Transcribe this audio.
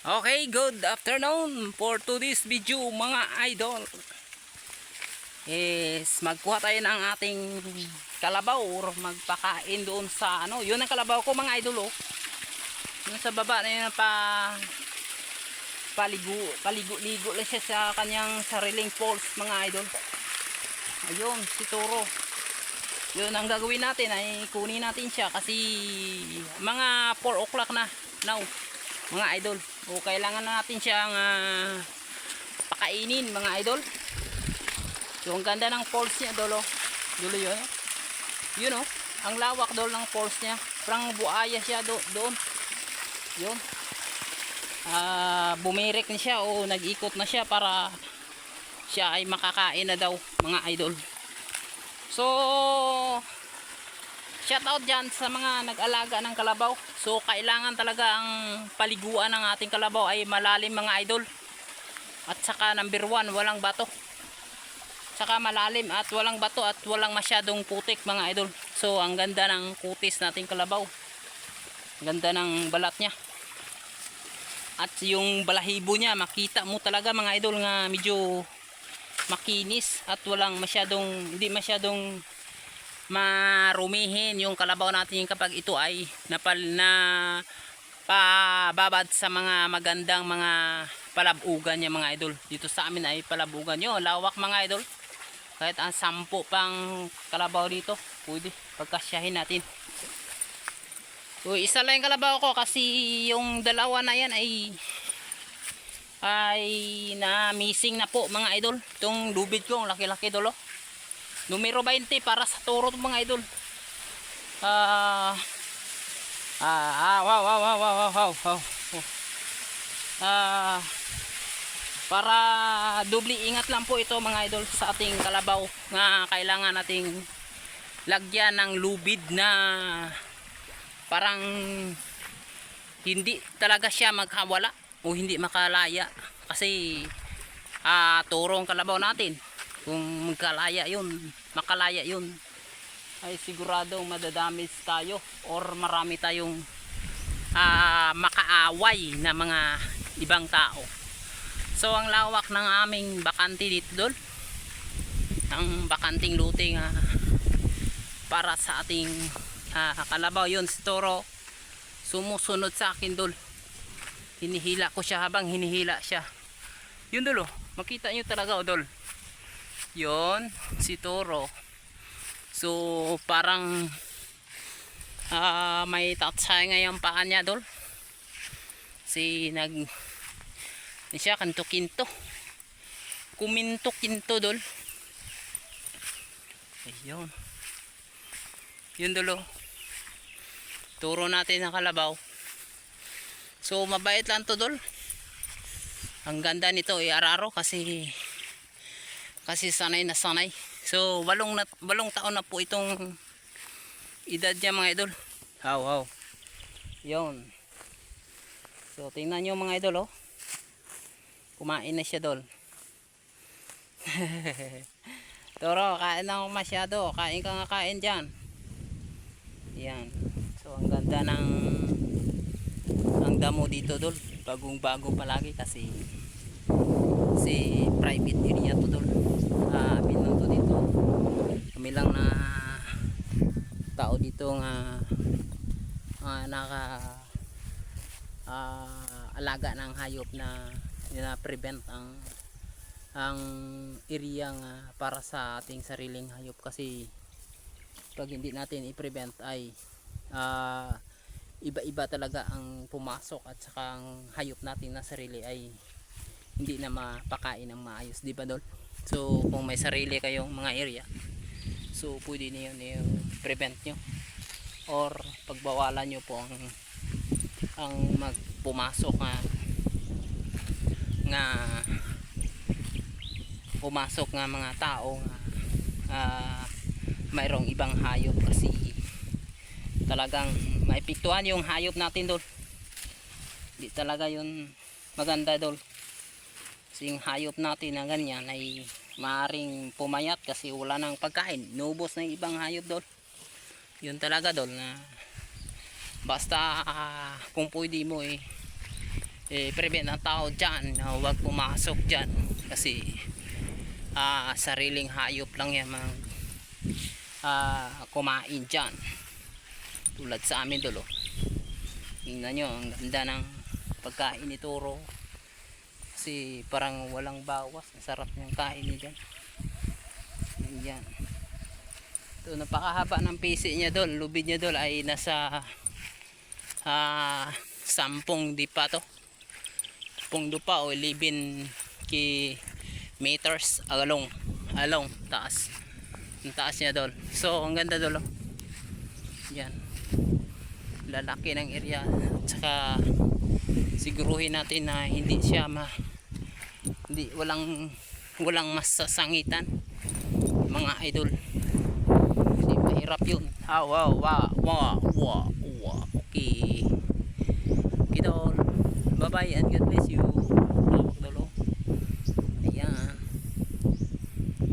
Okay, good afternoon for today's video mga idol. Magkuha tayo ng ating kalabaw or magpakain doon sa ano, yun ang kalabaw ko mga idol oh. Yun sa baba na yun paligo-ligo lang siya sa kanyang sariling falls mga idol. Ayun, si Toro. Yun ang gagawin natin ay kunin natin siya kasi mga 4 o'clock na now mga idol. O kailangan natin siyang pakainin mga idol. Yung ganda ng falls niya dolo. Dulo yun. Yun oh. Ang lawak dolo ng falls niya. Parang buaya siya doon. Yun. Bumirik na siya o nag-ikot na siya para siya ay makakain na daw mga idol. So shout out dyan sa mga nag-alaga ng kalabaw. So kailangan talaga ang paliguan ng ating kalabaw ay malalim mga idol. At saka number 1, walang bato. Saka malalim at walang bato at walang masyadong putik mga idol. So ang ganda ng kutis nating kalabaw. Ganda ng balat niya. At yung balahibo niya makita mo talaga mga idol nga medyo makinis at walang masyadong, hindi masyadong marumihin yung kalabaw natin kapag ito ay pababad sa mga magandang mga palabugan niya mga idol. Dito sa amin ay palabugan yun, lawak mga idol. Kahit ang 10 pang kalabaw dito pwede pagkasyahin natin. So isa lang yung kalabaw ko kasi yung dalawa na yan ay na missing na po mga idol. Itong lubid ko, laki-laki dolo. Numero 20 para sa Toro mga idol. Wow. Para doble ingat lang po ito mga idol sa ating kalabaw na kailangan nating lagyan ng lubid na parang hindi talaga siya magkawala o hindi makalaya kasi Toro ang kalabaw natin. Kung makalaya yun ay siguradong madadamage tayo or marami tayong makaaway na mga ibang tao. So ang lawak ng aming bakante dito dol, ang bakanting luting para sa ating kalabaw. Yun si Toro sumusunod sa akin dol. Hinihila ko siya habang hinihila siya. Yun dol oh, makita nyo talaga oh dol. Yon si Toro. So parang may tatsay ngayong paa niya dol. Siya kanto-kinto. Kuminto-kinto dol. Ayun. Yun dolo. Turo natin ang kalabaw. So mabait lang to dol. Ang ganda nito araro kasi sanay na sanay. So 8 taon na po itong edad niya mga idol. Wow. Yun. So tingnan nyo mga idol oh. Kumain na siya dol. Toro, kain na ako masyado. Kain ka nga kain dyan. Yan. So ang ganda ng ang damo dito dol. Bagong-bago palagi kasi private area to dol. Pinunto dito. Kami lang na tao dito nga alaga ng hayop na prevent ang area nga para sa ating sariling hayop kasi pag hindi natin i-prevent ay iba-iba talaga ang pumasok at saka ang hayop natin na sarili ay hindi na mapakain ng maayos, di ba dol? So kung may sarili kayong mga area, so pwede niyo prevent nyo or pagbawalan nyo po ang magpumasok nga mga tao mayroong ibang hayop kasi talagang maepektuhan yung hayop natin dol. Di talaga yun maganda dol. Kasi yung hayop natin na ganyan ay maaring pumayat kasi wala nang pagkain. Inubos na yung ibang hayop dol. Yun talaga dol na basta kung pwede mo prevent ang tao dyan na huwag pumasok dyan kasi sariling hayop lang yan kumain dyan tulad sa amin dulo. Tingnan nyo ang ganda ng pagkain ni Toro kasi parang walang bawas, ang sarap niyang kain niya dyan. Yan. Ito, napakahaba ng pisi niya doon, lubid niya doon ay nasa 10 dipa to, 10 dipa o 11 meters along taas, ang taas niya doon. So ang ganda doon, yan, lalaki ng area, at saka siguruhin natin na hindi siya walang masasangitan mga idol kasi mahirap yun. Okay, okay, bye bye and God bless you.